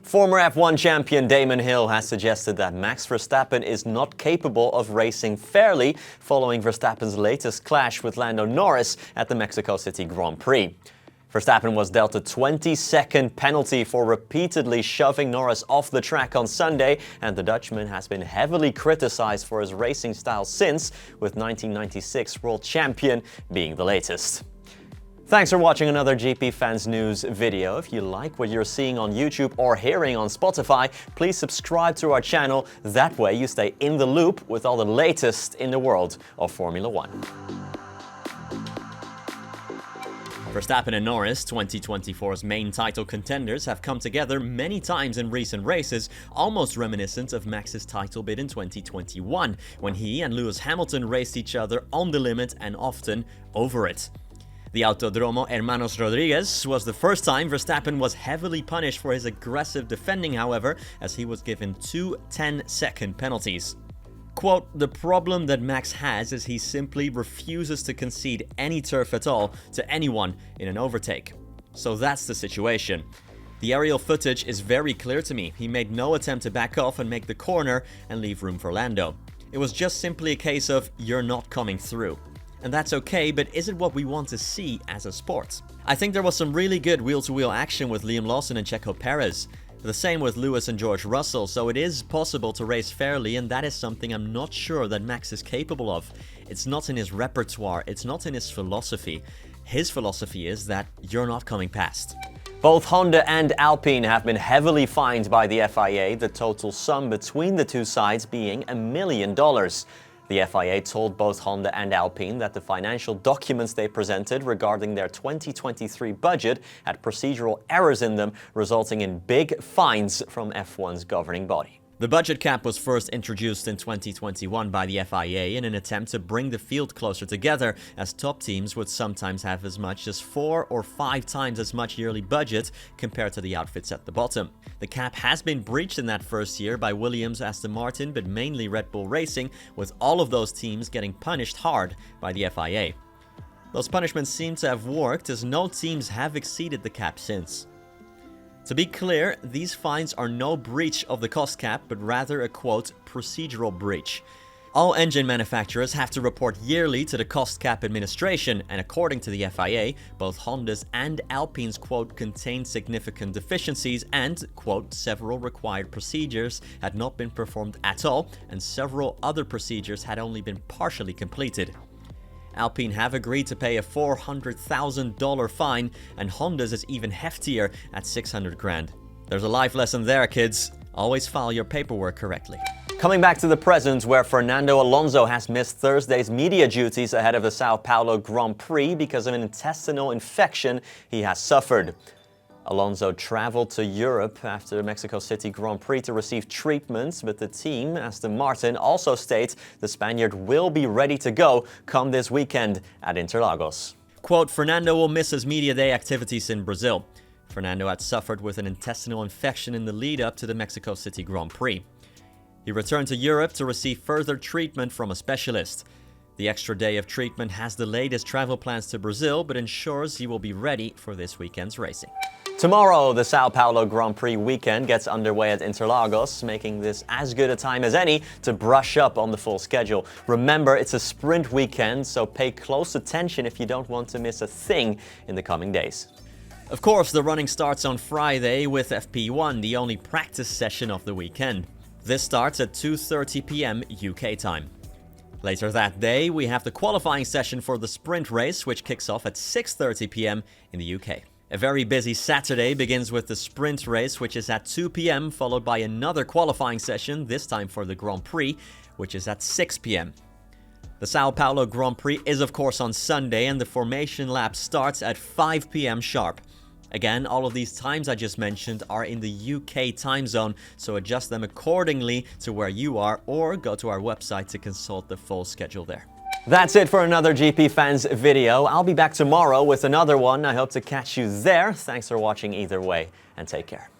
Former F1 champion Damon Hill has suggested that Max Verstappen is not capable of racing fairly following Verstappen's latest clash with Lando Norris at the Mexico City Grand Prix. Verstappen was dealt a 20-second penalty for repeatedly shoving Norris off the track on Sunday, and the Dutchman has been heavily criticized for his racing style since, with 1996 world champion being the latest. Thanks for watching another GP Fans News video. If you like what you're seeing on YouTube or hearing on Spotify, please subscribe to our channel. That way you stay in the loop with all the latest in the world of Formula 1. Verstappen and Norris, 2024's main title contenders, have come together many times in recent races, almost reminiscent of Max's title bid in 2021, when he and Lewis Hamilton raced each other on the limit and often over it. The Autodromo Hermanos Rodriguez was the first time Verstappen was heavily punished for his aggressive defending, however, as he was given two 10-second penalties. Quote, "The problem that Max has is he simply refuses to concede any turf at all to anyone in an overtake. So that's the situation. The aerial footage is very clear to me. He made no attempt to back off and make the corner and leave room for Lando. It was just simply a case of you're not coming through. And that's okay, but is it what we want to see as a sport? I think there was some really good wheel-to-wheel action with Liam Lawson and Checo Perez. The same with Lewis and George Russell, so it is possible to race fairly, and that is something I'm not sure that Max is capable of. It's not in his repertoire, it's not in his philosophy. His philosophy is that you're not coming past." Both Honda and Alpine have been heavily fined by the FIA, the total sum between the two sides being $1 million. The FIA told both Honda and Alpine that the financial documents they presented regarding their 2023 budget had procedural errors in them, resulting in big fines from F1's governing body. The budget cap was first introduced in 2021 by the FIA in an attempt to bring the field closer together, as top teams would sometimes have as much as 4 or 5 times as much yearly budget compared to the outfits at the bottom. The cap has been breached in that first year by Williams, Aston Martin, but mainly Red Bull Racing, with all of those teams getting punished hard by the FIA. Those punishments seem to have worked, as no teams have exceeded the cap since. To be clear, these fines are no breach of the cost cap, but rather a, quote, procedural breach. All engine manufacturers have to report yearly to the cost cap administration, and according to the FIA, both Honda's and Alpine's, quote, contained significant deficiencies and, quote, several required procedures had not been performed at all, and several other procedures had only been partially completed. Alpine have agreed to pay a $400,000 fine, and Honda's is even heftier at $600,000. There's a life lesson there, kids. Always file your paperwork correctly. Coming back to the present, where Fernando Alonso has missed Thursday's media duties ahead of the Sao Paulo Grand Prix because of an intestinal infection he has suffered. Alonso traveled to Europe after the Mexico City Grand Prix to receive treatments, but the team, Aston Martin, also states the Spaniard will be ready to go come this weekend at Interlagos. Quote, "Fernando will miss his media day activities in Brazil. Fernando had suffered with an intestinal infection in the lead-up to the Mexico City Grand Prix. He returned to Europe to receive further treatment from a specialist. The extra day of treatment has delayed his travel plans to Brazil, but ensures he will be ready for this weekend's racing." Tomorrow, the Sao Paulo Grand Prix weekend gets underway at Interlagos, making this as good a time as any to brush up on the full schedule. Remember, it's a sprint weekend, so pay close attention if you don't want to miss a thing in the coming days. Of course, the running starts on Friday with FP1, the only practice session of the weekend. This starts at 2:30 p.m. UK time. Later that day, we have the qualifying session for the sprint race, which kicks off at 6:30 p.m. in the UK. A very busy Saturday begins with the sprint race, which is at 2 p.m, followed by another qualifying session, this time for the Grand Prix, which is at 6 p.m. The Sao Paulo Grand Prix is of course on Sunday, and the formation lap starts at 5 p.m. sharp. Again, all of these times I just mentioned are in the UK time zone, so adjust them accordingly to where you are, or go to our website to consult the full schedule there. That's it for another GP Fans video. I'll be back tomorrow with another one. I hope to catch you there. Thanks for watching either way, and take care.